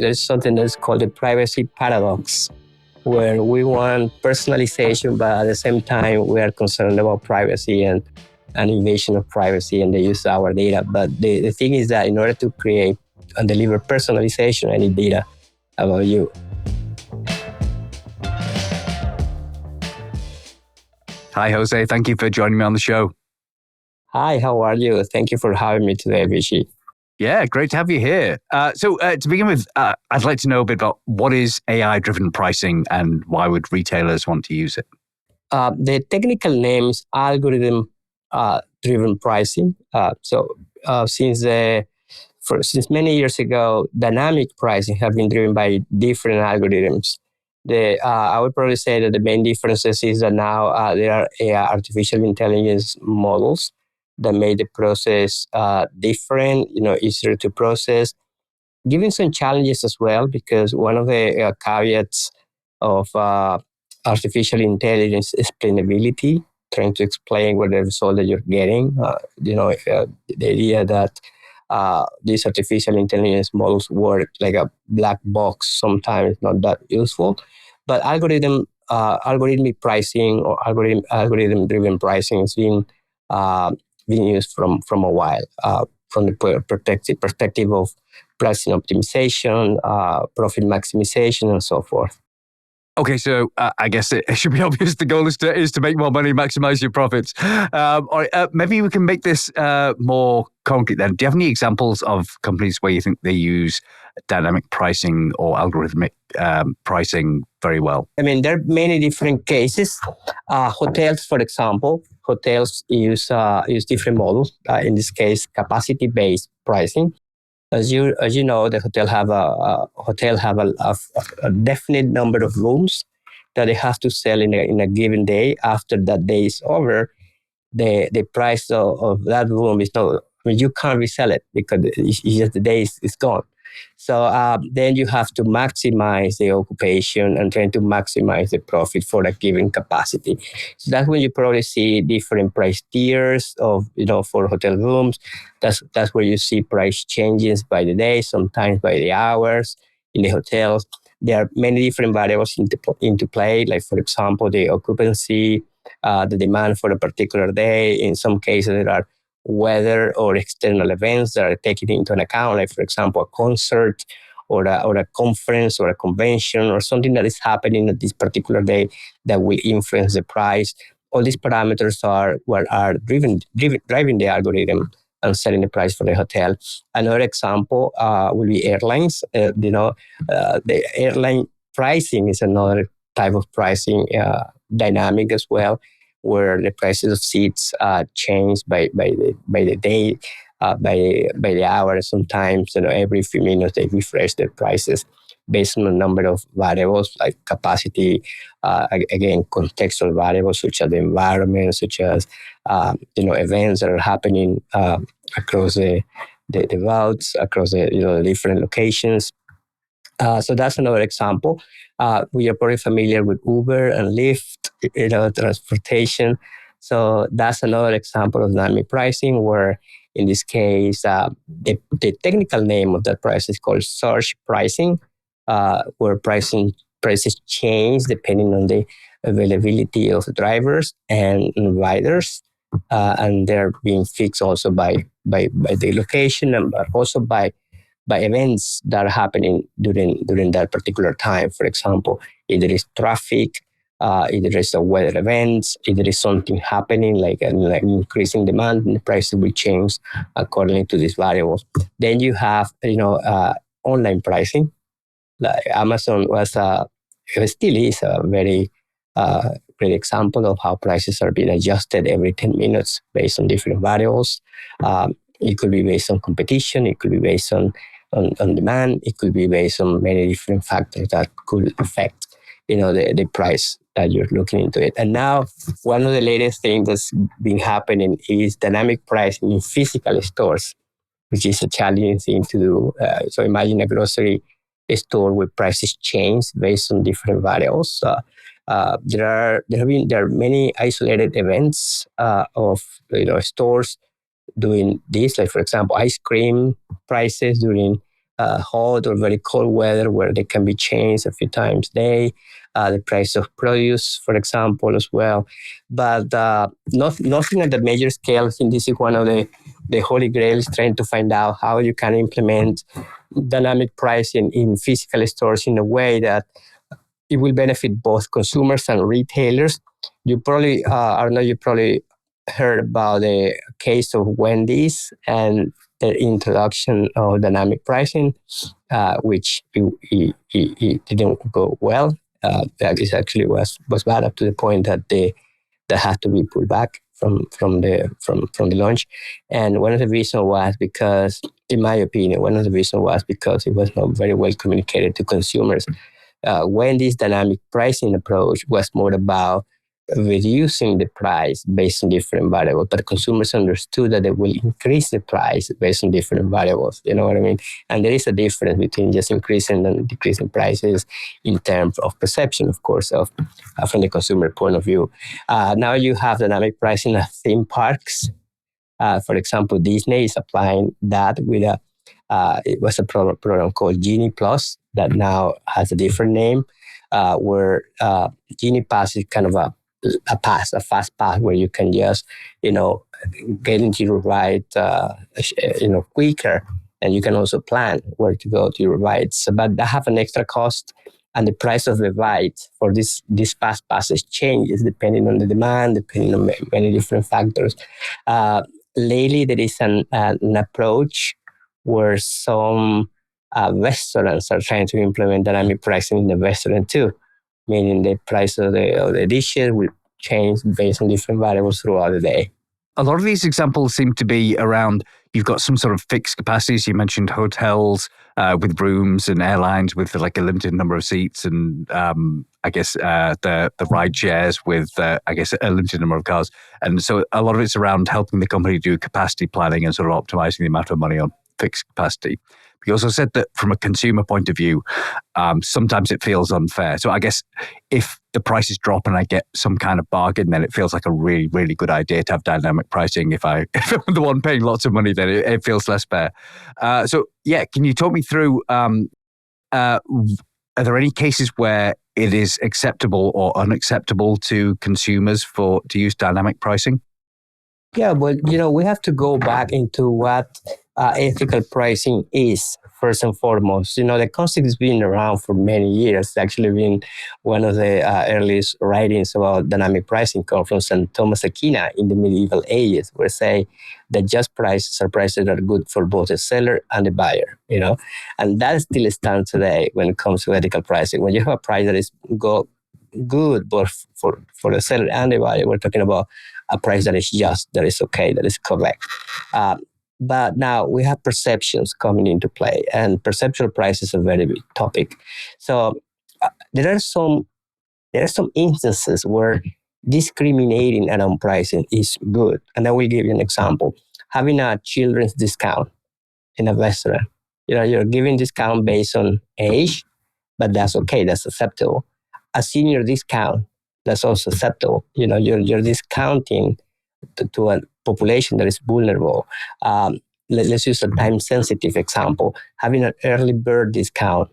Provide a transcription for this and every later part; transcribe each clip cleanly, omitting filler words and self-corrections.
There's something that's called the privacy paradox, where we want personalization, but at the same time, we are concerned about privacy and invasion of privacy and the use of our data. But the thing is that in order to create and deliver personalization, I need data about you. Hi, Jose. Thank you for joining me on the show. Hi, how are you? Thank you for having me today, Vichy. Yeah, great to have you here. So to begin with, I'd like to know a bit about what is AI-driven pricing and why would retailers want to use it? The technical name is algorithm-driven pricing. Since many years ago, dynamic pricing have been driven by different algorithms. I would probably say that the main differences is that now there are artificial intelligence models that made the process different, easier to process, giving some challenges as well, because one of the caveats of artificial intelligence explainability, trying to explain what the result that you're getting. The idea that these artificial intelligence models work like a black box sometimes not that useful. But algorithmic pricing or algorithm-driven pricing has been used from a while, from the perspective of pricing optimization, profit maximization, and so forth. Okay, so I guess it should be obvious the goal is to make more money, maximize your profits. All right, maybe we can make this more concrete then. Do you have any examples of companies where you think they use dynamic pricing or algorithmic pricing very well? I mean, there are many different cases. Hotels, for example, use different models. In this case, capacity-based pricing. As you know, the hotel have a definite number of rooms that they have to sell in a given day. After that day is over, the price of that room is no. I mean, you can't resell it because it's just the day is gone. So then you have to maximize the occupation and trying to maximize the profit for a given capacity. So that's when you probably see different price tiers for hotel rooms. That's where you see price changes by the day, sometimes by the hours in the hotels. There are many different variables into play, like for example, the occupancy, the demand for a particular day. In some cases, there are weather or external events that are taken into an account, like for example, a concert or a conference or a convention or something that is happening at this particular day that will influence the price. All these parameters are what are driving the algorithm and setting the price for the hotel. Another example will be airlines. The airline pricing is another type of pricing dynamic as well, where the prices of seats change by the day, by the hour. Sometimes, every few minutes they refresh their prices based on a number of variables like capacity, again, contextual variables such as the environment, such as events that are happening across the routes, across the different locations. So that's another example. We are probably familiar with Uber and Lyft, transportation. So that's another example of dynamic pricing, where in this case, the technical name of that price is called surge pricing, where prices change depending on the availability of drivers and riders, and they're being fixed also by the location and also by events that are happening during that particular time. For example, if there is traffic, if there is a weather events, if there is something happening like increasing demand, the prices will change according to these variables. Then you have online pricing. Like Amazon still is a very great example of how prices are being adjusted every 10 minutes based on different variables. It could be based on competition. It could be based on demand. It could be based on many different factors that could affect, the price that you're looking into it. And now, one of the latest things that's been happening is dynamic pricing in physical stores, which is a challenging thing to do. So imagine a grocery store where prices change based on different variables. There are many isolated events of stores doing this, like for example, ice cream prices during hot or very cold weather where they can be changed a few times a day. The price of produce, for example, as well. But nothing at the major scale. I think this is one of the holy grails, trying to find out how you can implement dynamic pricing in physical stores in a way that it will benefit both consumers and retailers. You probably, Arno, you probably heard about the case of Wendy's and their introduction of dynamic pricing, which it didn't go well. That is actually was bad up to the point that that had to be pulled back from the launch. And one of the reasons was because, in my opinion, one of the reasons was because it was not very well communicated to consumers. Wendy's dynamic pricing approach was more about reducing the price based on different variables, but consumers understood that they will increase the price based on different variables. You know what I mean? And there is a difference between just increasing and decreasing prices in terms of perception, of course, from the consumer point of view. Now you have dynamic pricing at theme parks. For example, Disney is applying that with it was a program called Genie Plus that now has a different name, where Genie Pass is kind of a fast pass where you can just, get into your ride, quicker, and you can also plan where to go to your rides. But that have an extra cost, and the price of the ride for this fast passes changes depending on the demand, depending on many different factors. Lately, there is an approach where some restaurants are trying to implement dynamic pricing in the restaurant too, meaning the price of the dishes will change based on different variables throughout the day. A lot of these examples seem to be around, you've got some sort of fixed capacities. You mentioned hotels with rooms and airlines with like a limited number of seats, and the ride shares with, a limited number of cars. And so a lot of it's around helping the company do capacity planning and sort of optimizing the amount of money on fixed capacity. You also said that from a consumer point of view, sometimes it feels unfair. So I guess if the prices drop and I get some kind of bargain, then it feels like a really, really good idea to have dynamic pricing. If I'm the one paying lots of money, then it feels less fair. Can you talk me through, are there any cases where it is acceptable or unacceptable to consumers to use dynamic pricing? Yeah, but we have to go back into what ethical pricing is first and foremost. The concept has been around for many years. It's actually been one of the earliest writings about dynamic pricing come from St. Thomas Aquina in the medieval ages, where say that just prices are prices that are good for both the seller and the buyer. And that still stands today when it comes to ethical pricing. When you have a price that is good both for the seller and the buyer, we're talking about a price that is just, that is okay, that is correct. But now we have perceptions coming into play, and perceptual price is a very big topic. So there are some instances where discriminating around pricing is good. And I will give you an example. Having a children's discount in a restaurant. You're giving discount based on age, but that's okay, that's acceptable. A senior discount, that's also acceptable. You're discounting to a population that is vulnerable. Let's use a time-sensitive example. Having an early bird discount,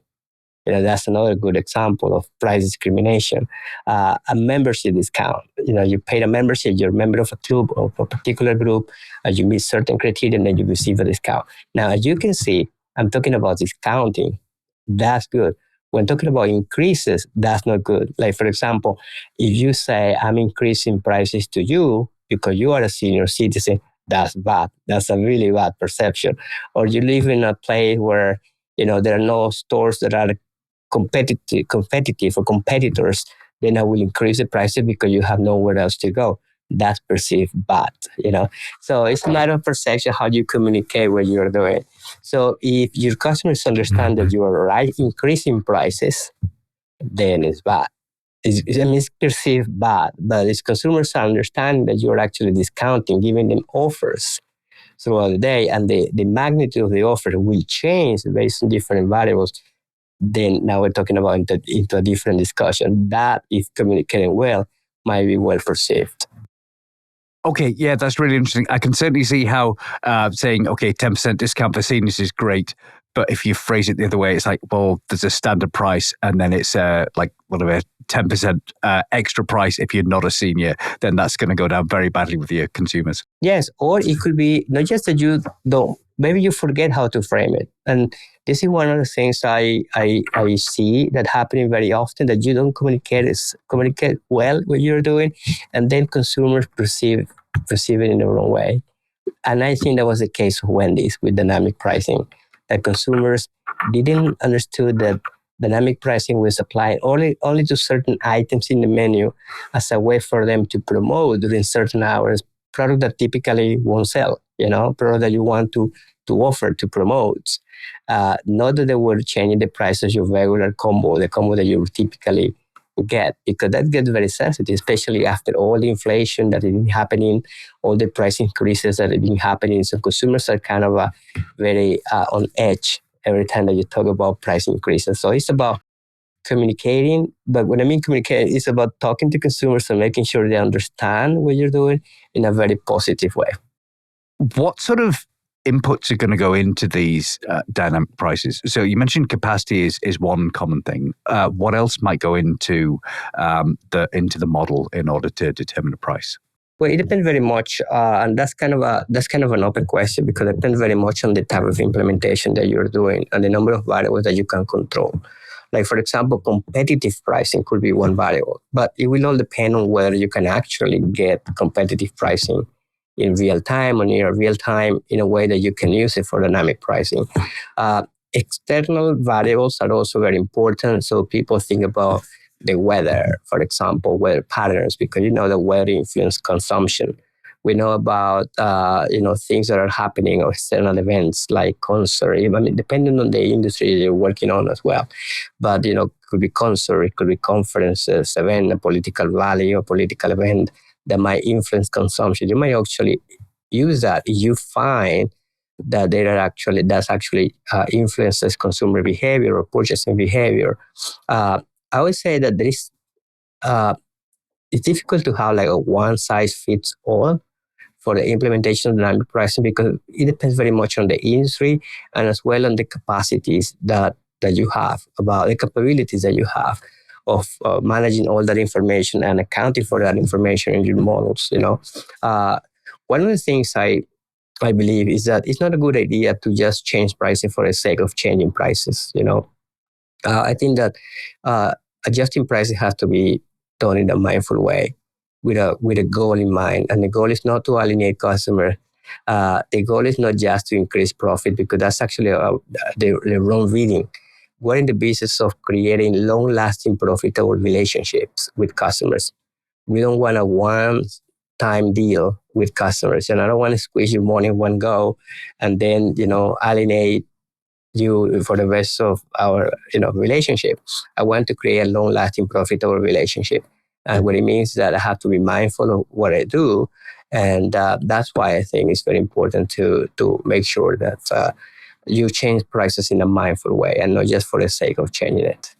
that's another good example of price discrimination. A membership discount. You paid a membership, you're a member of a club or a particular group, you meet certain criteria, and then you receive a discount. Now, as you can see, I'm talking about discounting. That's good. When talking about increases, that's not good. Like, for example, if you say, I'm increasing prices to you because you are a senior citizen, that's bad. That's a really bad perception. Or you live in a place where, there are no stores that are competitive or competitors, then I will increase the prices because you have nowhere else to go. That's perceived bad, So it's a matter of perception, how you communicate what you're doing. So if your customers understand that you are increasing prices, then it's bad. It's perceived bad, but if consumers understand that you're actually discounting, giving them offers throughout the day, and the magnitude of the offer will change based on different variables, then now we're talking about into a different discussion. That, if communicating well, might be well perceived. Okay, yeah, that's really interesting. I can certainly see how saying, 10% discount for seniors is great. But if you phrase it the other way, it's like, well, there's a standard price, and then it's like whatever 10% extra price if you're not a senior. Then that's going to go down very badly with your consumers. Yes, or it could be not just that you don't. Maybe you forget how to frame it, and this is one of the things I see that happening very often, that you don't communicate well what you're doing, and then consumers perceive it in the wrong way. And I think that was the case of Wendy's with dynamic pricing, that consumers didn't understood that dynamic pricing was applied only to certain items in the menu as a way for them to promote during certain hours product that typically won't sell, product that you want to offer to promote. Not that they were changing the prices of regular combo, the combo that you typically get, because that gets very sensitive, especially after all the inflation that has been happening, all the price increases that have been happening. So consumers are kind of very on edge every time that you talk about price increases. So it's about communicating, but when I mean communicating, it's about talking to consumers and making sure they understand what you're doing in a very positive way. What sort of inputs are going to go into these dynamic prices? So you mentioned capacity is one common thing. What else might go into the model in order to determine the price? Well, it depends very much, and that's kind of an open question, because it depends very much on the type of implementation that you're doing and the number of variables that you can control. Like, for example, competitive pricing could be one variable, but it will all depend on whether you can actually get competitive pricing in real time or near real time in a way that you can use it for dynamic pricing. External variables are also very important. So people think about the weather, for example, weather patterns, because the weather influences consumption. We know about things that are happening or external events like concert. I mean, depending on the industry you're working on as well. But it could be concert, it could be conferences, event, a political rally or political event that might influence consumption. You might actually use that if you find that that's actually influences consumer behavior or purchasing behavior. I would say that there is it's difficult to have like a one size fits all for the implementation of dynamic pricing, because it depends very much on the industry and as well on the capacities that you have, about the capabilities that you have of managing all that information and accounting for that information in your models. One of the things I believe is that it's not a good idea to just change pricing for the sake of changing prices. I think that adjusting pricing has to be done in a mindful way, with a goal in mind, and the goal is not to alienate customers. The goal is not just to increase profit, because that's actually the wrong reading. We're in the business of creating long-lasting, profitable relationships with customers. We don't want a one-time deal with customers, and I don't want to squeeze your money in one go and then alienate you for the rest of our relationship. I want to create a long-lasting, profitable relationship, and what it means is that I have to be mindful of what I do, and that's why I think it's very important to make sure that you change prices in a mindful way and not just for the sake of changing it.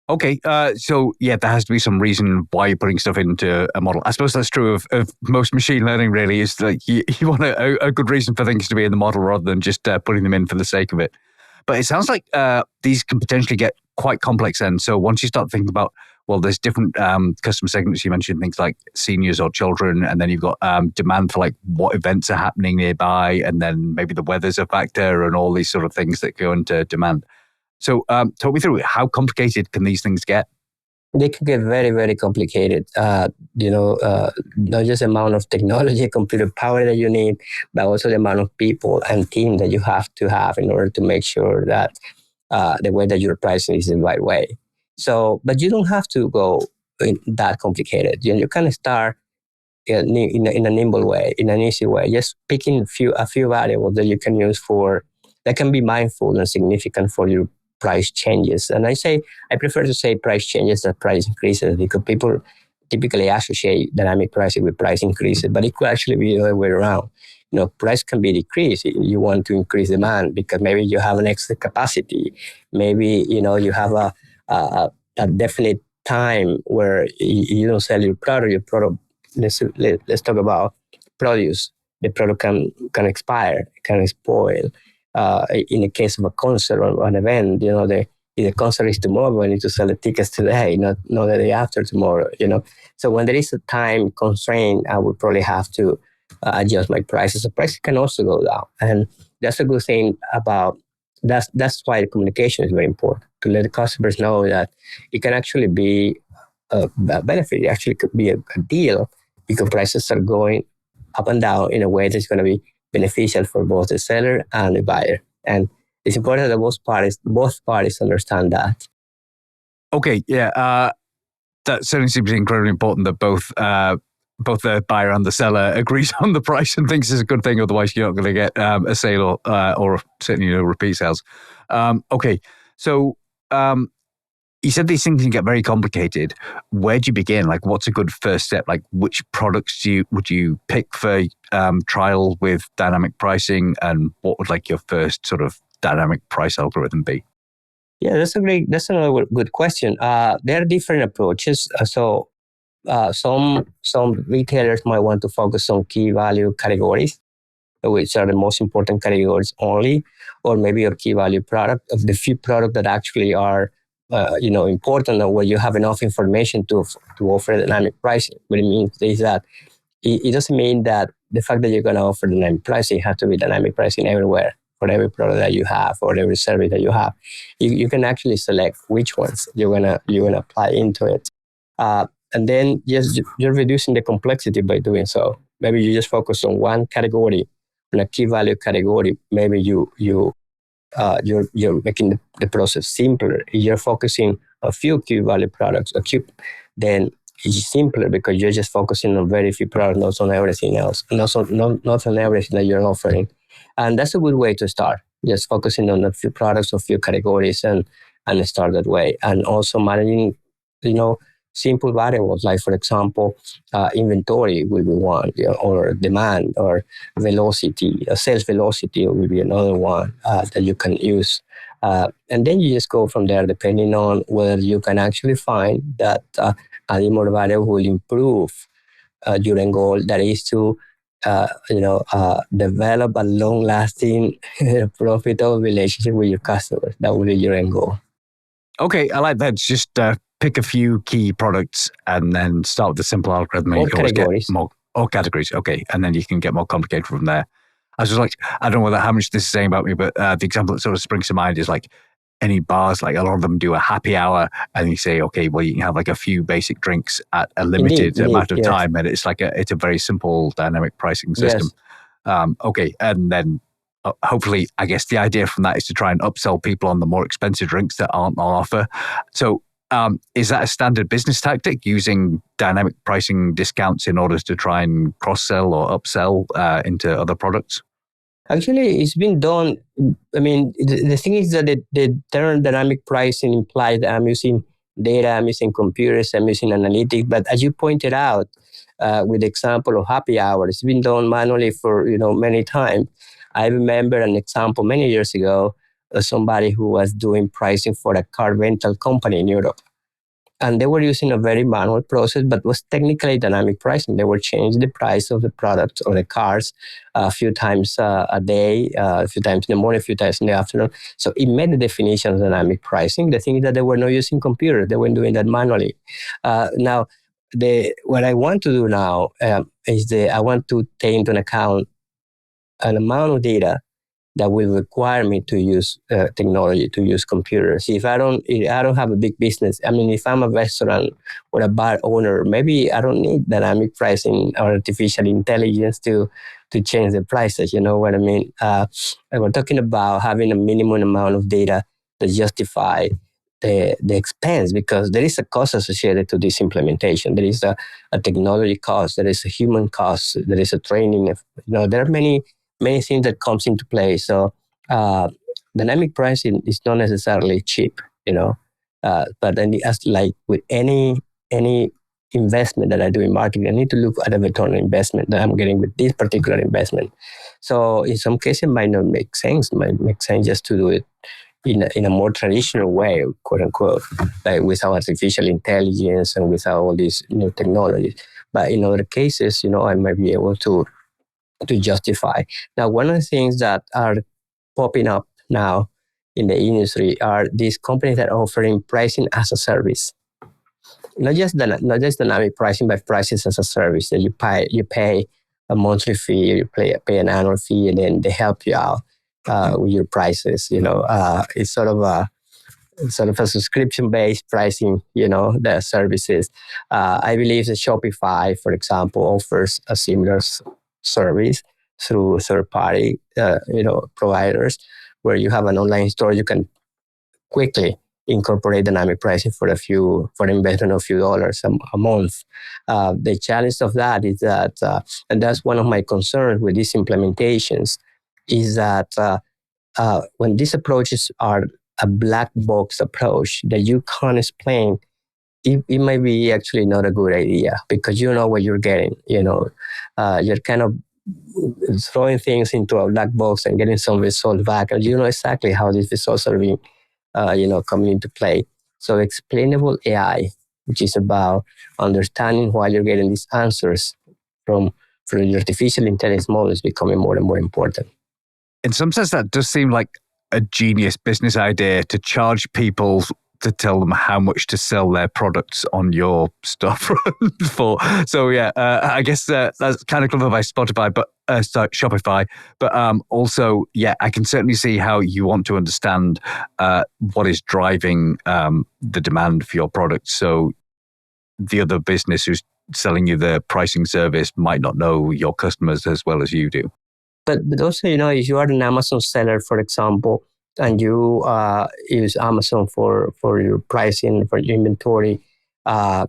Okay, so yeah, there has to be some reason why you're putting stuff into a model. I suppose that's true of most machine learning, really, is that you want a good reason for things to be in the model rather than just putting them in for the sake of it. But it sounds like these can potentially get quite complex then. So once you start thinking about, well, there's different customer segments. You mentioned things like seniors or children, and then you've got demand for like what events are happening nearby, and then maybe the weather's a factor and all these sort of things that go into demand. So talk me through it. How complicated can these things get? They can get very, very complicated. Not just the amount of technology, computer power that you need, but also the amount of people and team that you have to have in order to make sure that the way that you're pricing is the right way. So, but you don't have to go in that complicated. You can start in a nimble way, in an easy way, just picking a few variables that you can use that can be mindful and significant for your price changes. And I prefer to say price changes than price increases, because people typically associate dynamic pricing with price increases, but it could actually be the other way around. Price can be decreased. You want to increase demand because maybe you have an extra capacity. Maybe, you have a definite time where you don't sell your product. Let's talk about produce. The product can expire, can spoil. in the case of a concert or an event, if the concert is tomorrow, I need to sell the tickets today, not the day after tomorrow. So when there is a time constraint, I would probably have to adjust my prices. The prices can also go down, and that's a good thing about. That's why the communication is very important, to let the customers know that it can actually be a benefit. It actually could be a deal, because prices are going up and down in a way that's going to be beneficial for both the seller and the buyer. And it's important that both parties understand that. Okay, yeah, that certainly seems incredibly important that both the buyer and the seller agrees on the price and thinks it's a good thing. Otherwise, you're not going to get a sale or certainly no repeat sales. Okay, so you said these things can get very complicated. Where do you begin? Like, what's a good first step? Like, which products would you pick for trial with dynamic pricing, and what would like your first sort of dynamic price algorithm be? Yeah, that's another good question. There are different approaches. Some retailers might want to focus on key value categories, which are the most important categories only, or maybe a key value product of the few products that actually are important, and where you have enough information to offer dynamic pricing. What it means is that it doesn't mean that the fact that you're going to offer dynamic pricing has to be dynamic pricing everywhere for every product that you have or every service that you have. You can actually select which ones you're gonna apply into it, and then you're reducing the complexity by doing so. Maybe you just focus on one category, on a key value category. Maybe you're making the process simpler. If you're focusing on a few key value products, then it's simpler because you're just focusing on very few products, not on everything else, and also not on everything that you're offering. And that's a good way to start, just focusing on a few products or few categories, and start that way. And also managing, simple variables, like, for example, inventory will be one, or demand, or velocity, sales velocity will be another one that you can use. And then you just go from there, depending on whether you can actually find that adding more variable will improve your end goal, that is to develop a long-lasting, profitable relationship with your customers. That will be your end goal. Okay, I like that. Just pick a few key products and then start with the simple algorithm. Or categories. Or categories. Okay, and then you can get more complicated from there. I was just like, I don't know how much this is saying about me, but the example that sort of springs to mind is like any bars, like a lot of them do a happy hour, and you say, okay, well, you can have like a few basic drinks at a limited amount of time, and it's like it's a very simple dynamic pricing system. Yes. Okay, and then hopefully, I guess the idea from that is to try and upsell people on the more expensive drinks that aren't on offer. So is that a standard business tactic, using dynamic pricing discounts in order to try and cross-sell or upsell into other products? Actually, it's been done. I mean, the thing is that the term dynamic pricing implies that I'm using data, I'm using computers, I'm using analytics. But as you pointed out, with the example of happy hour, it's been done manually for many times. I remember an example many years ago of somebody who was doing pricing for a car rental company in Europe. And they were using a very manual process, but was technically dynamic pricing. They were changing the price of the product or the cars a few times a day, a few times in the morning, a few times in the afternoon. So it met the definition of dynamic pricing. The thing is that they were not using computers. They were doing that manually. Now, what I want to do now is I want to take into account an amount of data that will require me to use technology, to use computers. If I don't have a big business, I mean, if I'm a restaurant or a bar owner, maybe I don't need dynamic pricing or artificial intelligence to change the prices. You know what I mean? We're talking about having a minimum amount of data that justify the expense, because there is a cost associated to this implementation. There is a technology cost. There is a human cost. There is a training. There are many things that comes into play. So dynamic pricing is not necessarily cheap, but then as like with any investment that I do in marketing, I need to look at the return on investment that I'm getting with this particular investment. So in some cases, it might not make sense. It might make sense just to do it in a more traditional way, quote unquote, like without artificial intelligence and without all these new technologies. But in other cases, I might be able to justify. Now, one of the things that are popping up now in the industry are these companies that are offering pricing as a service. Not just dynamic pricing, but prices as a service that you pay a monthly fee, you pay an annual fee, and then they help you out with your prices. It's sort of a subscription-based pricing, the services. I believe that Shopify, for example, offers a similar service through third-party, providers, where you have an online store, you can quickly incorporate dynamic pricing for an investment of a few dollars a month. The challenge of that is that, and that's one of my concerns with these implementations, is that when these approaches are a black box approach that you can't explain, it might be actually not a good idea because you know what you're getting. You're kind of throwing things into a black box and getting some results back, and you know exactly how these results are being, coming into play. So explainable AI, which is about understanding why you're getting these answers from the artificial intelligence model, is becoming more and more important. In some sense, that does seem like a genius business idea to charge people to tell them how much to sell their products on your storefront for. So yeah, I guess that's kind of clever by Shopify, but also, yeah, I can certainly see how you want to understand what is driving the demand for your product. So the other business who's selling you the pricing service might not know your customers as well as you do. But also, if you are an Amazon seller, for example, and you use Amazon for your pricing, for your inventory, when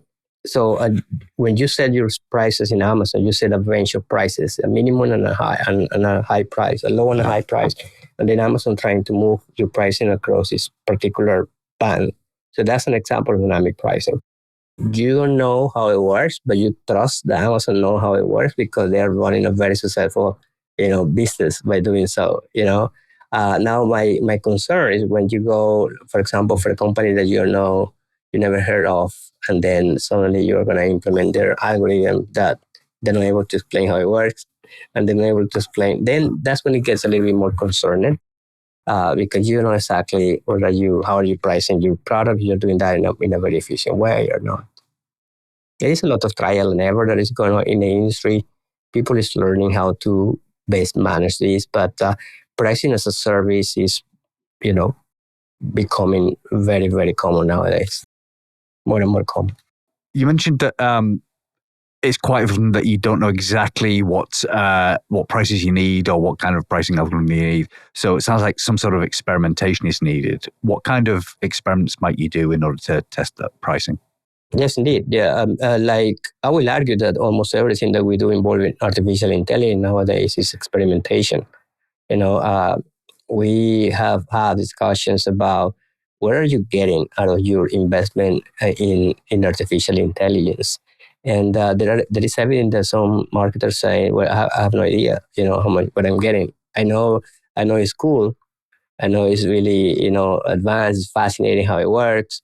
you set your prices in Amazon, you set a range of prices, a minimum and a high price, a low and a high price, and then Amazon trying to move your pricing across this particular band. So that's an example of dynamic pricing. You don't know how it works, but you trust that Amazon know how it works because they are running a very successful business by doing so. Now my concern is when you go, for example, for a company that you never heard of, and then suddenly you're going to implement their algorithm that they're not able to explain how it works, and they're not able to explain. Then that's when it gets a little bit more concerning, because you know exactly how are you pricing your product. You're doing that in a very efficient way or not. There is a lot of trial and error that is going on in the industry. People is learning how to best manage this, but pricing as a service is, becoming very, very common nowadays. More and more common. You mentioned that it's quite often that you don't know exactly what prices you need or what kind of pricing algorithm you need. So it sounds like some sort of experimentation is needed. What kind of experiments might you do in order to test that pricing? Yes, indeed. Yeah, I will argue that almost everything that we do involving artificial intelligence nowadays is experimentation. We have had discussions about what are you getting out of your investment in artificial intelligence, and there is evidence that some marketers say, "Well, I have no idea, how much what I'm getting. I know it's cool. I know it's really advanced. It's fascinating how it works."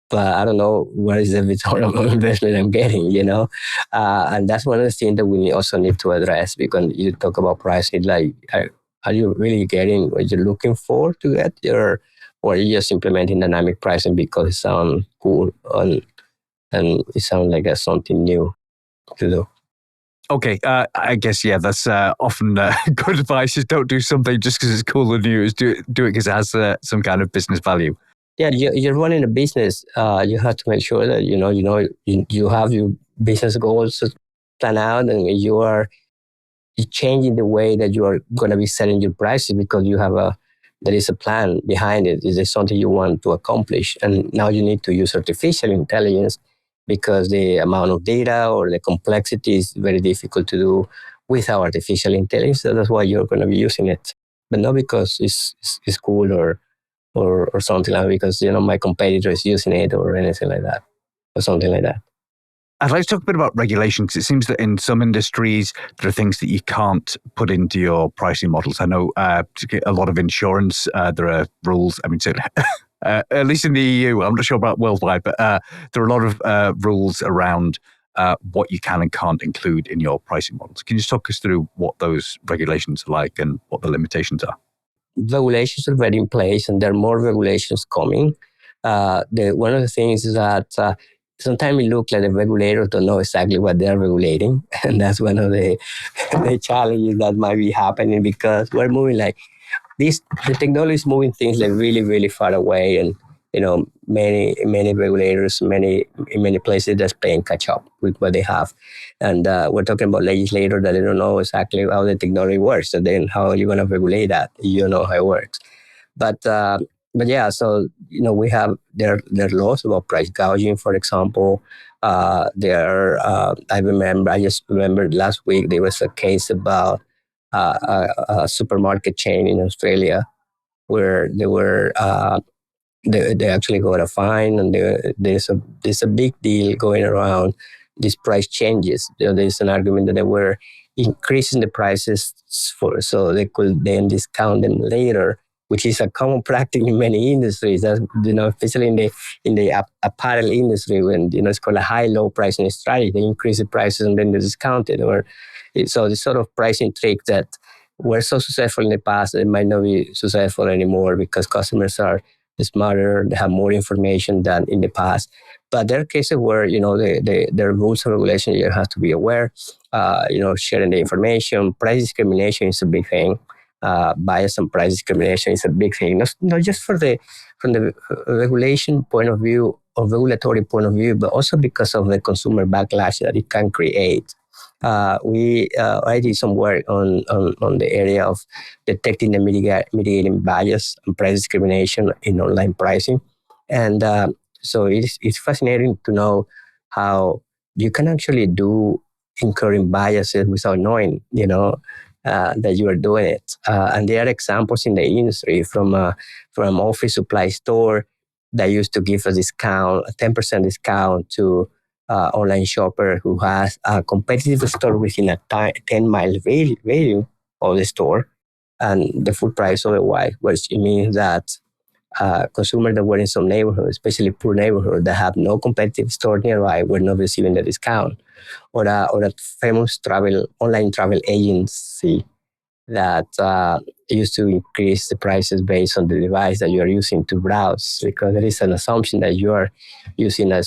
But I don't know what is the return on investment I'm getting, and that's one of the things that we also need to address, because you talk about pricing, like, are you really getting what you're looking for to get or are you just implementing dynamic pricing because it sounds cool and it sounds like something new to do? Okay, I guess, yeah, that's often good advice is don't do something just because it's cool and new. Is do it because it has some kind of business value. Yeah, you're running a business. You have to make sure that you have your business goals planned out, and you're changing the way that you are going to be selling your prices because there is a plan behind it. Is there something you want to accomplish? And now you need to use artificial intelligence because the amount of data or the complexity is very difficult to do without artificial intelligence. So that's why you're going to be using it, but not because it's cool or something like that, because my competitor is using it or anything like that, or something like that. I'd like to talk a bit about regulation, because it seems that in some industries there are things that you can't put into your pricing models. I know a lot of insurance, there are rules. I mean, certainly, at least in the EU, I'm not sure about worldwide, but there are a lot of rules around what you can and can't include in your pricing models. Can you just talk us through what those regulations are like and what the limitations are? regulations are already in place, and there are more regulations coming. One of the things is that sometimes it looks like the regulators don't know exactly what they're regulating, and that's one of the the challenges that might be happening because we're moving like the technology is moving things like really, really far away, and many regulators, in many places that's playing catch up with what they have, and we're talking about legislators that they don't know exactly how the technology works, and then how are you going to regulate that? You know how it works, but uh, but yeah, so we have there are laws about price gouging, for example. I just remembered last week there was a case about a supermarket chain in Australia where they actually got a fine, and there's a big deal going around these price changes. There's an argument that they were increasing the prices for so they could then discount them later, which is a common practice in many industries. That especially in the apparel industry, when it's called a high-low pricing strategy. They increase the prices and then they discount it, or so this sort of pricing trick that were so successful in the past, it might not be successful anymore because customers are smarter, they have more information than in the past. But there are cases where the rules and regulations you have to be aware. Sharing the information, price discrimination is a big thing. Bias and price discrimination is a big thing. Not just from the regulation point of view or regulatory point of view, but also because of the consumer backlash that it can create. I did some work on the area of detecting and mitigating bias and price discrimination in online pricing. And so it's fascinating to know how you can actually do incurring biases without knowing, that you are doing it. And there are examples in the industry from office supply store that used to give a discount, a 10% discount to online shopper who has a competitive store within a 10-mile radius of the store and the full price otherwise, which means that consumers that were in some neighborhoods, especially poor neighborhoods that have no competitive store nearby, were not receiving the discount. Or a famous online travel agency that used to increase the prices based on the device that you are using to browse, because there is an assumption that you are using an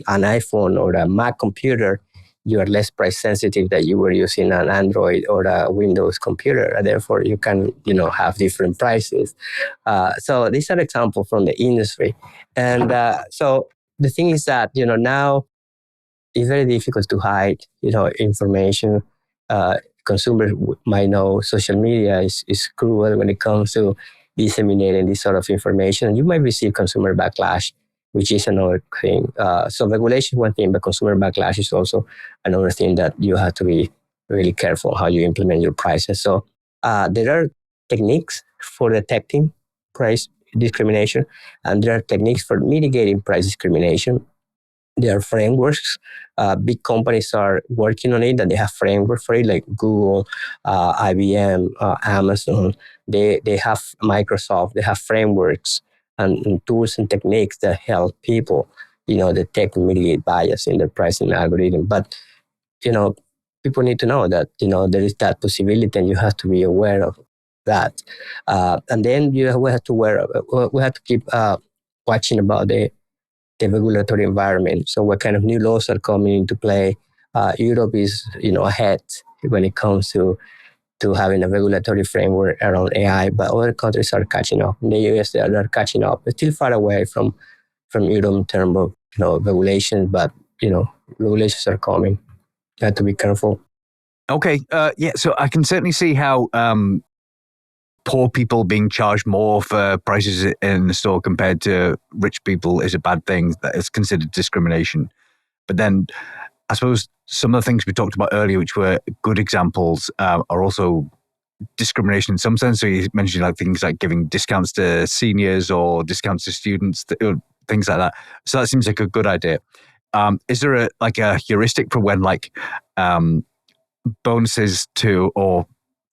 iPhone or a Mac computer, you are less price sensitive than you were using an Android or a Windows computer, and therefore you can have different prices. So these are examples from the industry, and so the thing is that now it's very difficult to hide information. Consumers might know social media is cruel when it comes to disseminating this sort of information. You might receive consumer backlash, which is another thing. So regulation is one thing, but consumer backlash is also another thing that you have to be really careful how you implement your prices. So there are techniques for detecting price discrimination, and there are techniques for mitigating price discrimination. There are frameworks. Big companies are working on it, and they have framework for it, like Google, IBM, Amazon. They have Microsoft. They have frameworks and tools and techniques that help people, detect and mitigate bias in their pricing algorithm. But you know, people need to know that there is that possibility, and you have to be aware of that. And then we have to keep watching about the regulatory environment. So what kind of new laws are coming into play? Europe is, ahead when it comes to having a regulatory framework around AI, but other countries are catching up. In the US, they are catching up. It's still far away from Europe in terms of, regulations, but, regulations are coming. You have to be careful. Okay. Yeah. So I can certainly see how poor people being charged more for prices in the store compared to rich people is a bad thing. That is considered discrimination. But then I suppose some of the things we talked about earlier, which were good examples, are also discrimination in some sense. So you mentioned like things like giving discounts to seniors or discounts to students, things like that. So that seems like a good idea. Is there a heuristic for when bonuses to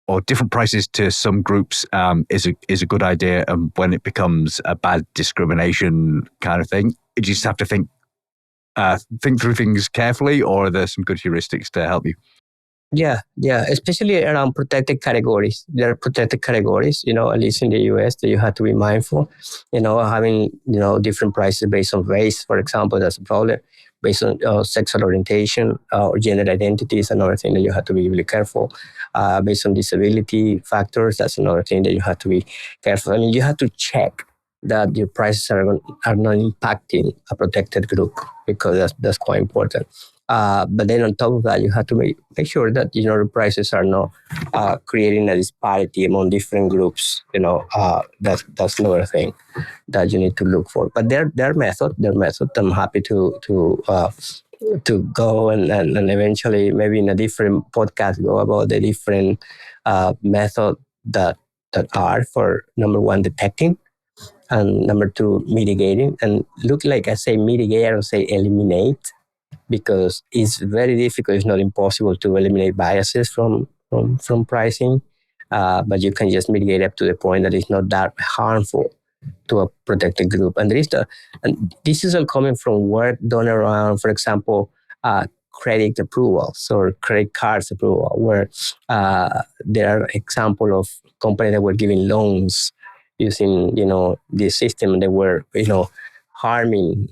or different prices to some groups is a good idea, and when it becomes a bad discrimination kind of thing? You just have to think through things carefully, or are there some good heuristics to help you? Yeah, especially around protected categories. There are protected categories, at least in the US, that you have to be mindful. Having different prices based on race, for example, that's a problem. Based on sexual orientation or gender identity is another thing that you have to be really careful. Based on disability factors, that's another thing that you have to be careful. I mean, you have to check that your prices are not impacting a protected group, because that's quite important. But then on top of that, you have to make sure that the prices are not creating a disparity among different groups. That's another thing that you need to look for. But their method. I'm happy to go and eventually maybe in a different podcast go about the different method that are for number one detecting, and number two mitigating. And look, like I say mitigate, I don't say eliminate, because it's very difficult, if not impossible, to eliminate biases from pricing. But you can just mitigate up to the point that it's not that harmful to a protected group. And this is all coming from work done around, for example, credit approvals or credit cards approval, where there are examples of companies that were giving loans using the system. They were harming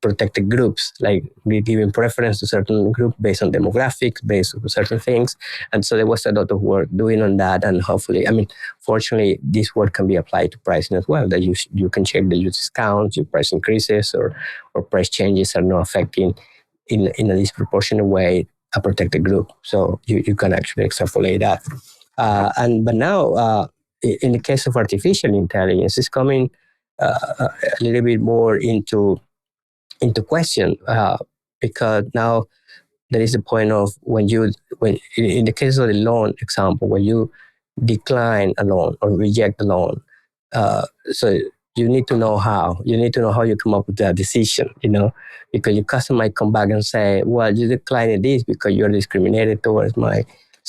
protected groups, like giving preference to certain group based on demographics, based on certain things. And so there was a lot of work doing on that. And hopefully, fortunately, this work can be applied to pricing as well, that you can check that your discounts, your price increases or price changes are not affecting in a disproportionate way a protected group. So you can actually extrapolate that. But now, in the case of artificial intelligence, it's coming a little bit more into question, because now there is a point of when in the case of the loan example, when you decline a loan or reject a loan, so you need to know how you come up with that decision, because your customer might come back and say, well, you declined this because you're discriminated towards my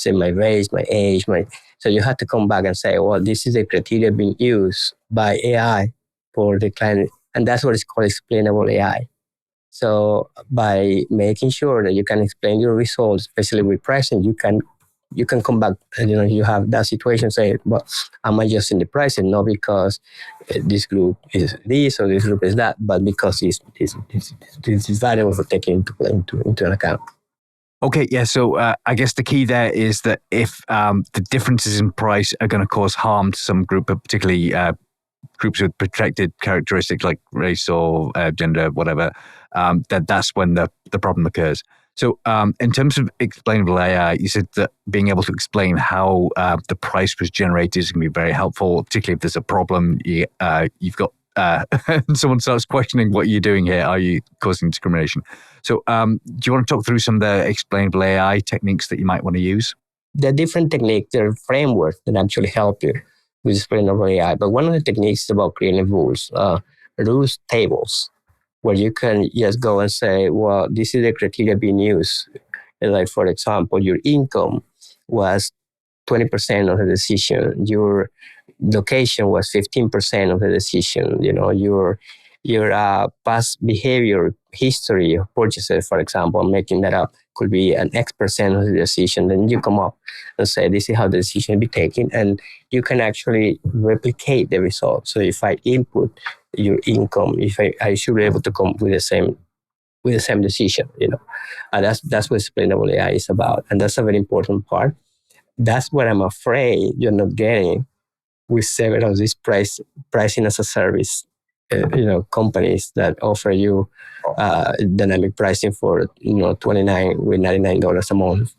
race, my age, so you have to come back and say, well, this is a criteria being used by AI for declining, and that's what is called explainable AI. So by making sure that you can explain your results, especially with pricing, you can come back and you have that situation, say, well, am I just in the pricing, not because this group is this or this group is that, but because this is valuable for taking into an account. Okay, yeah. So I guess the key there is that if the differences in price are going to cause harm to some group, particularly groups with protected characteristics like race or gender, whatever, that's when the problem occurs. So in terms of explainable AI, you said that being able to explain how the price was generated is going to be very helpful, particularly if there's a problem. You've got someone starts questioning what you're doing here. Are you causing discrimination? So do you want to talk through some of the explainable AI techniques that you might want to use? There are different techniques, there are frameworks that actually help you with explainable AI. But one of the techniques is about creating rules tables, where you can just go and say, well, this is the criteria being used. And like, for example, your income was 20% of the decision. Your location was 15% of the decision. Your past behavior history of purchases, for example, I'm making that up, could be an X% of the decision. Then you come up and say, this is how the decision will be taken. And you can actually replicate the result. So if I input your income, if I should be able to come with the same decision, and that's what explainable AI is about. And that's a very important part. That's what I'm afraid you're not getting with several of these pricing as a service, companies that offer you dynamic pricing for $29 a month.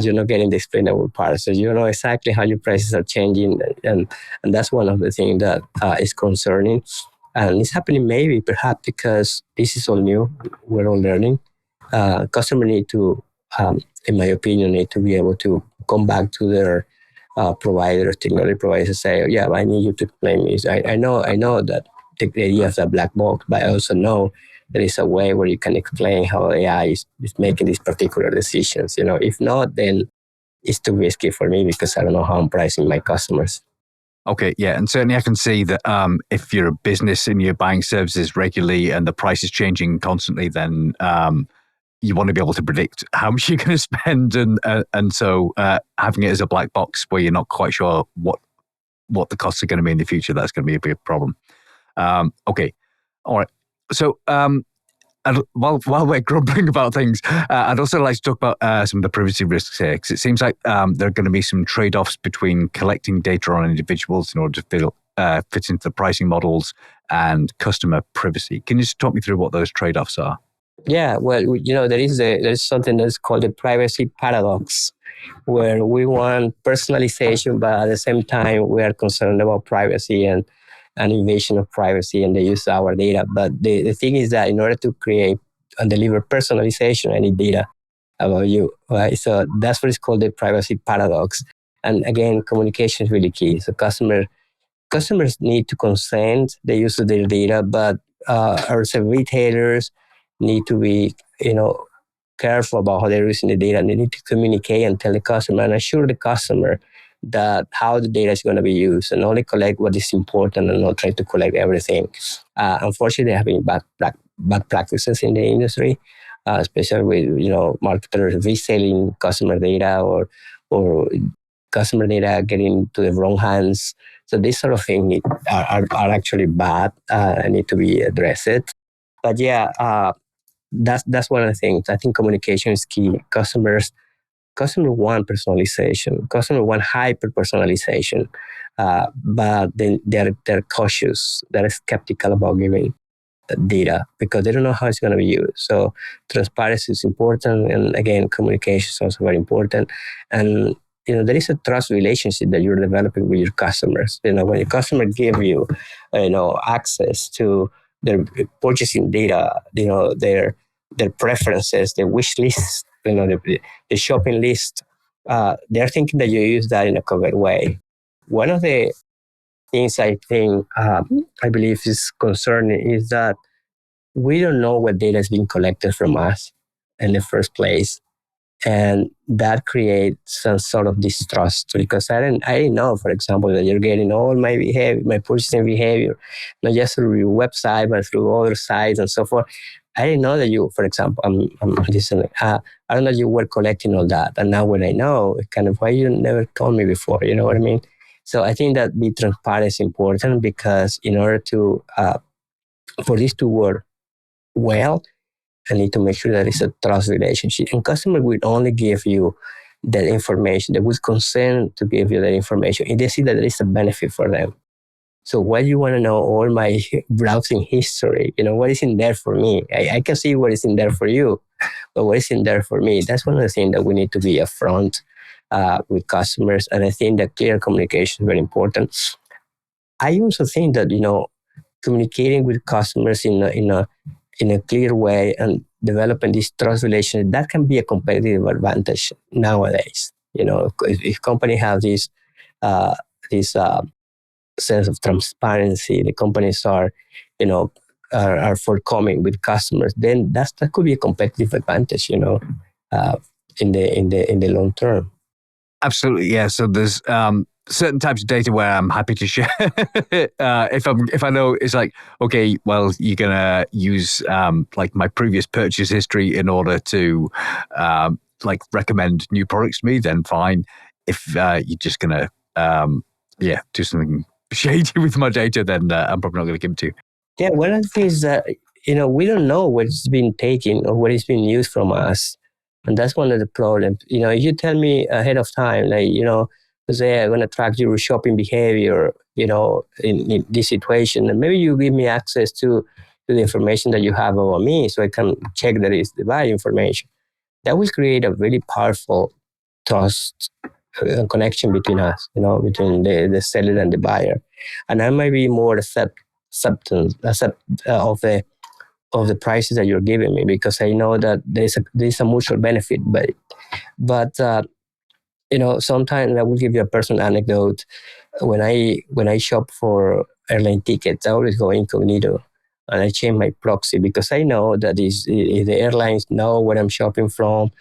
You're not getting the explainable part, so you know exactly how your prices are changing, and that's one of the things that is concerning. And it's happening maybe perhaps because this is all new. We're all learning. Customer need to, in my opinion, need to be able to come back to their providers, technology providers, and say, yeah, I need you to explain this. I know that the idea of a black box, but I also know there is a way where you can explain how AI is making these particular decisions. If not, then it's too risky for me because I don't know how I'm pricing my customers. Okay, yeah, and certainly I can see that if you're a business and you're buying services regularly and the price is changing constantly, then you want to be able to predict how much you're going to spend, and so having it as a black box where you're not quite sure what the costs are going to be in the future, that's going to be a big problem. Okay, all right. So and while we're grumbling about things, I'd also like to talk about some of the privacy risks here, because it seems like there are going to be some trade-offs between collecting data on individuals in order to fit into the pricing models and customer privacy. Can you just talk me through what those trade-offs are? Yeah, well, there is something that's called the privacy paradox, where we want personalization, but at the same time we are concerned about privacy and invasion of privacy and the use of our data. But the thing is that in order to create and deliver personalization, I need data about you, right? So that's what is called the privacy paradox. And again, communication is really key. So customers need to consent the use of their data, but also retailers need to be, careful about how they're using the data. And they need to communicate and tell the customer and assure the customer that how the data is going to be used, and only collect what is important and not try to collect everything. Unfortunately, there have been bad practices in the industry, especially with marketers reselling customer data or customer data getting to the wrong hands. So this sort of thing are actually bad and need to be addressed. But yeah, that's one of the things. I think communication is key. Customer want personalization. Customer want hyper personalization, but then they're cautious. They're skeptical about giving data because they don't know how it's going to be used. So transparency is important, and again, communication is also very important. And there is a trust relationship that you're developing with your customers. When your customer give you, access to their purchasing data, their preferences, their wish list, the shopping list, they're thinking that you use that in a correct way. One of the things I think, I believe is concerning is that we don't know what data is being collected from us in the first place. And that creates some sort of distrust because I didn't know, for example, that you're getting all my behavior, my purchasing behavior, not just through your website, but through other sites and so forth. I didn't know that you, for example, I'm listening. I don't know you were collecting all that. And now when I know, kind of why you never told me before, you know what I mean? So I think that be transparent is important because in order to, for this to work well, I need to make sure that it's a trust relationship. And customer will only give you that information. They will consent to give you that information if they see that there is a benefit for them. So why do you want to know all my browsing history? What is in there for me? I can see what is in there for you, but what is in there for me? That's one of the things that we need to be upfront with customers. And I think that clear communication is very important. I also think that, communicating with customers in a clear way and developing this trust relationship, that can be a competitive advantage nowadays. If company have this sense of transparency, the companies are forthcoming with customers, then that could be a competitive advantage, in the long term. Absolutely, yeah. So there's certain types of data where I'm happy to share. if I know it's like, okay, well, you're gonna use like my previous purchase history in order to like recommend new products to me, then fine. If you're just gonna do something shady with my data, then I'm probably not going to give it to you. Yeah, one of the things that we don't know what's been taken or what is being used from us. And that's one of the problems. If you tell me ahead of time, like, say I'm going to track your shopping behavior, in this situation, and maybe you give me access to the information that you have about me so I can check that it's the right information. That will create a really powerful trust connection between us, between the seller and the buyer. And I might be more acceptance of the prices that you're giving me because I know that there's a mutual benefit. But sometimes I will give you a personal anecdote. When I shop for airline tickets, I always go incognito and I change my proxy because I know that if the airlines know where I'm shopping from,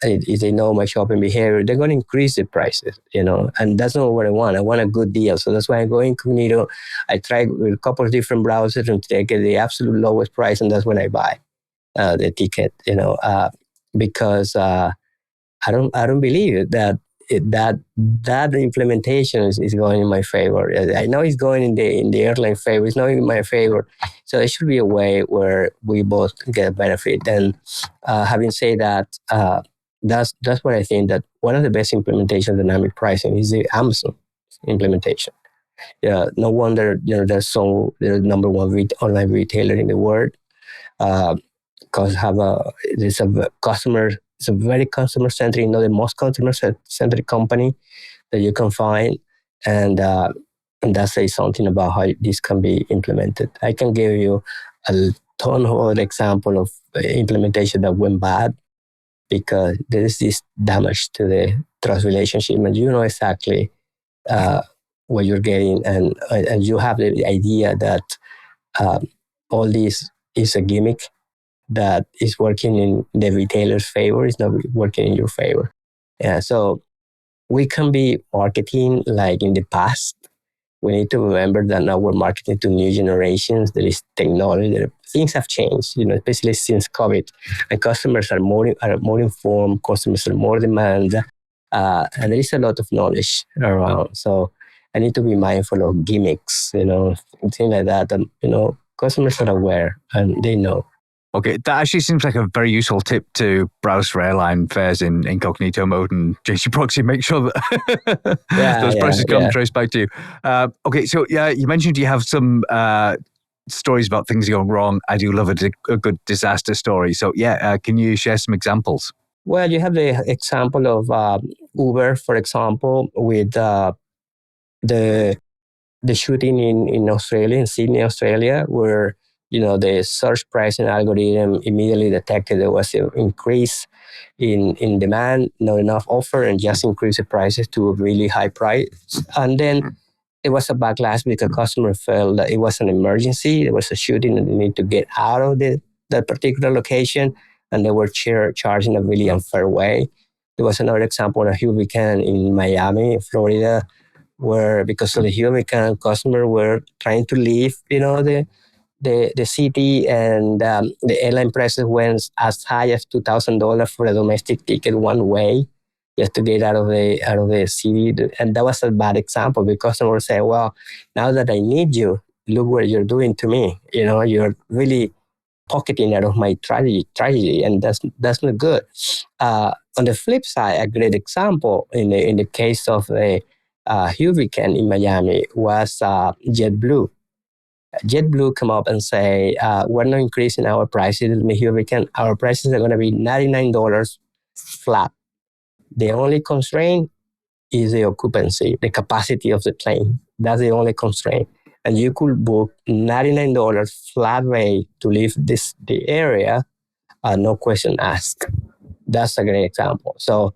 if they know my shopping behavior, they're going to increase the prices, and that's not what I want. I want a good deal. So that's why I go incognito. I try with a couple of different browsers until I get the absolute lowest price, and that's when I buy. the ticket, because I don't believe that that implementation is going in my favor. I know it's going in the airline favor. It's not in my favor. So there should be a way where we both get a benefit. And having said that, that's what I think that one of the best implementation of dynamic pricing is the Amazon implementation. Yeah, no wonder they're number one online retailer in the world. Because it's a customer. It's a very customer centric, the most customer centric company that you can find, and that says something about how this can be implemented. I can give you a ton of other example of implementation that went bad because there is this damage to the trust relationship, and you know exactly uh, what you're getting, and you have the idea that um, all this is a gimmick that is working in the retailer's favor, is not working in your favor. Yeah, so we can be marketing like in the past. We need to remember that now we're marketing to new generations. There is technology. Things have changed, especially since COVID. And customers are more informed. Customers are more demand, and there is a lot of knowledge around. So I need to be mindful of gimmicks, things like that. And customers are aware and they know. Okay, that actually seems like a very useful tip to browse for airline fares in incognito mode and change your proxy, make sure that those prices come traced back to you. Okay, so you mentioned you have some stories about things going wrong. I do love a good disaster story. So can you share some examples? Well, you have the example of Uber, for example, with the shooting in Australia, in Sydney, Australia, where the search pricing algorithm immediately detected there was an increase in demand, not enough offer, and just increased the prices to a really high price. And then it was a backlash because customer felt that it was an emergency. There was a shooting and they need to get out of that particular location, and they were charging a really unfair way. There was another example of hurricane in Miami, Florida, where because of the hurricane, customers were trying to leave, the city, and the airline prices went as high as $2,000 for a domestic ticket one way, just to get out of the city. And that was a bad example because customers say, "Well, now that I need you, look what you're doing to me. You're really pocketing out of my tragedy, and that's not good." On the flip side, a great example in the case of a hurricane in Miami was JetBlue. JetBlue come up and say, we're not increasing our prices in the hurricane. Our prices are going to be $99 flat. The only constraint is the occupancy, the capacity of the plane. That's the only constraint. And you could book $99 flat rate to leave the area, no question asked. That's a great example. So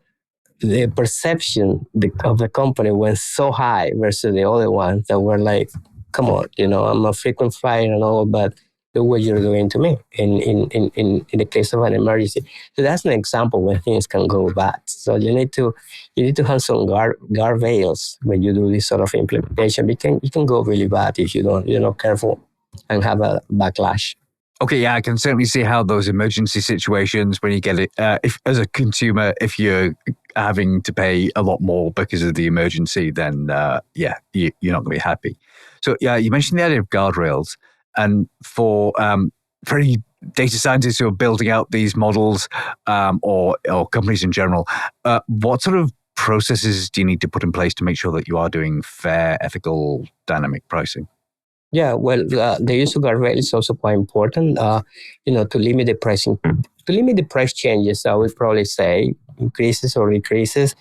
the perception of the company went so high versus the other ones that were like, come on, I'm a frequent flyer and all, but look what you're doing to me in the case of an emergency. So that's an example when things can go bad. So you need to have some guardrails when you do this sort of implementation. It can go really bad if you're not careful and have a backlash. Okay, I can certainly see how those emergency situations, when you get it, if as a consumer, if you're having to pay a lot more because of the emergency, then you're not going to be happy. So you mentioned the idea of guardrails, and for any data scientists who are building out these models, or companies in general, what sort of processes do you need to put in place to make sure that you are doing fair, ethical, dynamic pricing? Yeah, well, the use of guardrail is also quite important. To limit the pricing, to limit the price changes, I would probably say increases or decreases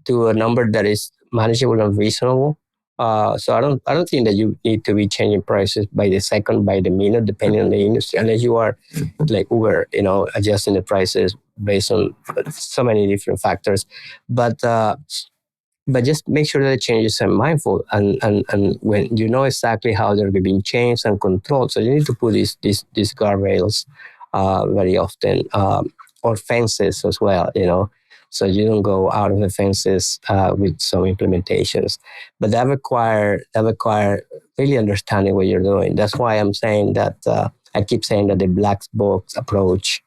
to a number that is manageable and reasonable. So I don't think that you need to be changing prices by the second, by the minute, depending on the industry, unless you are like Uber, adjusting the prices based on so many different factors. But just make sure that the changes are mindful and when you know exactly how they're being changed and controlled. So you need to put these guardrails very often, or fences as well, so you don't go out of the fences with some implementations. But that require really understanding what you're doing. That's why I'm saying that I keep saying that the black box approach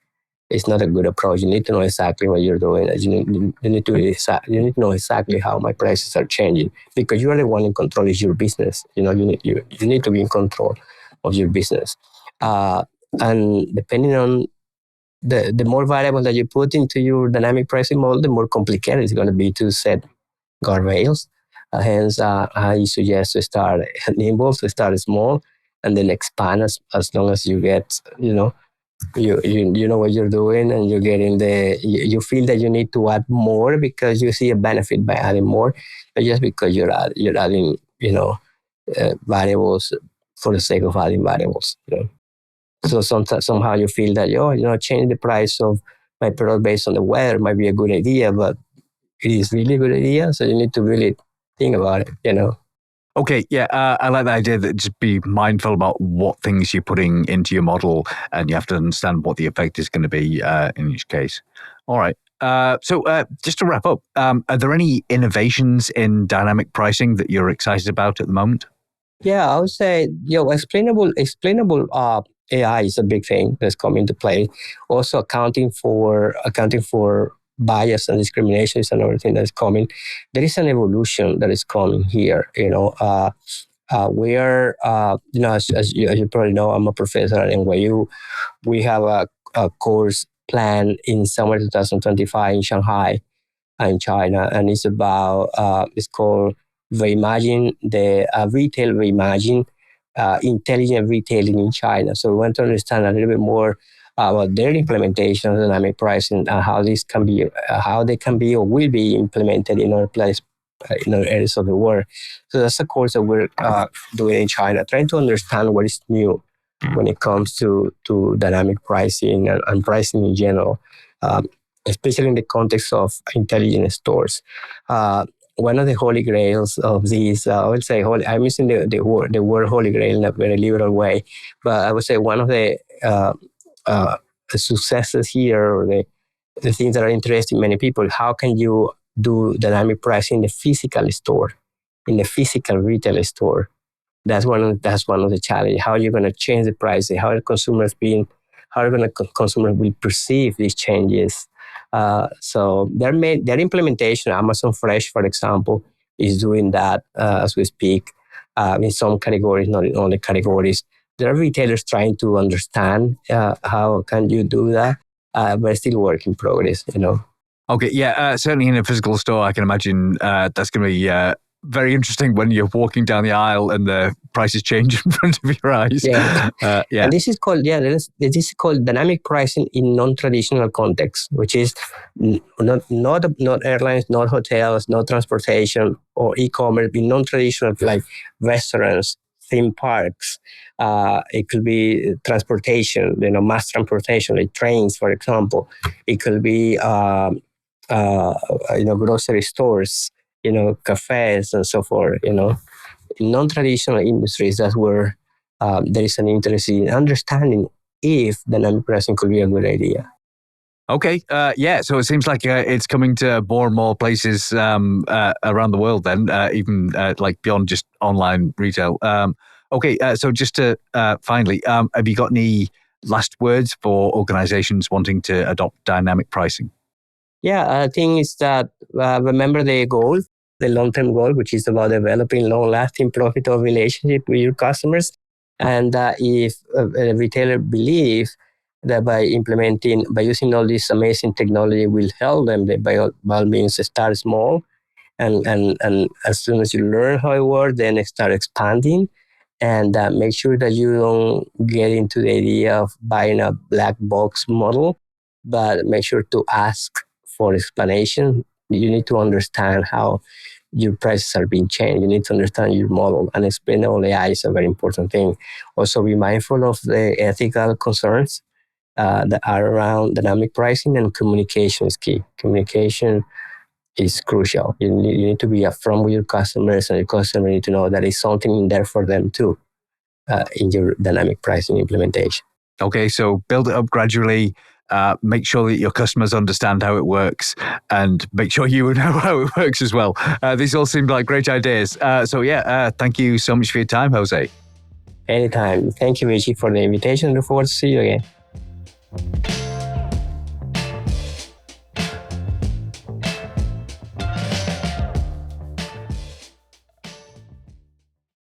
it's not a good approach. You need to know exactly what you're doing. You need to know exactly how my prices are changing, because you are the one in control. Is your business. You need to be in control of your business. And depending on the more variables that you put into your dynamic pricing model, the more complicated it's going to be to set guardrails. Hence, I suggest to start nimble, to start small, and then expand as long as you get, you know what you're doing, and you're getting you feel that you need to add more because you see a benefit by adding more, but just because you're adding, variables for the sake of adding variables. So somehow you feel that, change the price of my product based on the weather might be a good idea, but it is really a good idea. So you need to really think about it. Okay, yeah, I like the idea that just be mindful about what things you're putting into your model, and you have to understand what the effect is going to be in each case. All right. So just to wrap up, are there any innovations in dynamic pricing that you're excited about at the moment? Yeah, I would say, explainable AI is a big thing that's coming into play. Also, accounting for bias and discrimination is another thing that's coming. There is an evolution that is coming here. We are, as you probably know, I'm a professor at NYU. We have a course planned in summer 2025 in Shanghai, in China, and it's about it's called Reimagine the Retail Reimagine Intelligent Retailing in China. So we want to understand a little bit more about their implementation of dynamic pricing and how this can be, how they can be or will be implemented in other places, in other areas of the world. So that's a course that we're doing in China, trying to understand what is new when it comes to dynamic pricing and pricing in general. Especially in the context of intelligent stores. One of the holy grails of these, I would say, I'm using the word holy grail in a very liberal way, but I would say one of the successes here, or the things that are interesting many people, how can you do dynamic pricing in the physical store, in the physical retail store? That's one of the challenges. How are you going to change the price? How are consumers consumers will perceive these changes? So their implementation, Amazon Fresh, for example, is doing that as we speak in some categories, not in all the categories. There are retailers trying to understand how can you do that, but it's still work in progress. Okay, yeah, certainly in a physical store, I can imagine that's going to be very interesting when you're walking down the aisle and the prices change in front of your eyes. Yeah. Yeah. And this is called dynamic pricing in non-traditional context, which is not airlines, not hotels, not transportation or e-commerce, in non-traditional like restaurants, theme parks. It could be transportation, mass transportation, like trains, for example. It could be grocery stores, cafes and so forth. In non-traditional industries, that's where there is an interest in understanding if dynamic pricing could be a good idea. Okay, yeah, so it seems like it's coming to more and more places around the world then, even like beyond just online retail. Okay, so just to finally, have you got any last words for organizations wanting to adopt dynamic pricing? Yeah, I think it's that remember the goal, the long-term goal, which is about developing long-lasting, profitable relationship with your customers. And if a retailer believes that by using all this amazing technology will help them, they by all means start small. And as soon as you learn how it works, then start expanding. And make sure that you don't get into the idea of buying a black box model, but make sure to ask for explanation. You need to understand how your prices are being changed. You need to understand your model, and explainable AI is a very important thing. Also, be mindful of the ethical concerns that are around dynamic pricing, and communication is key. Communication is crucial. You need to be upfront with your customers, and your customers need to know that it's something in there for them too in your dynamic pricing implementation. Okay, so build it up gradually. Make sure that your customers understand how it works, and make sure you know how it works as well. These all seem like great ideas. Thank you so much for your time, Jose. Anytime. Thank you, Richie, for the invitation. Look forward to see you again.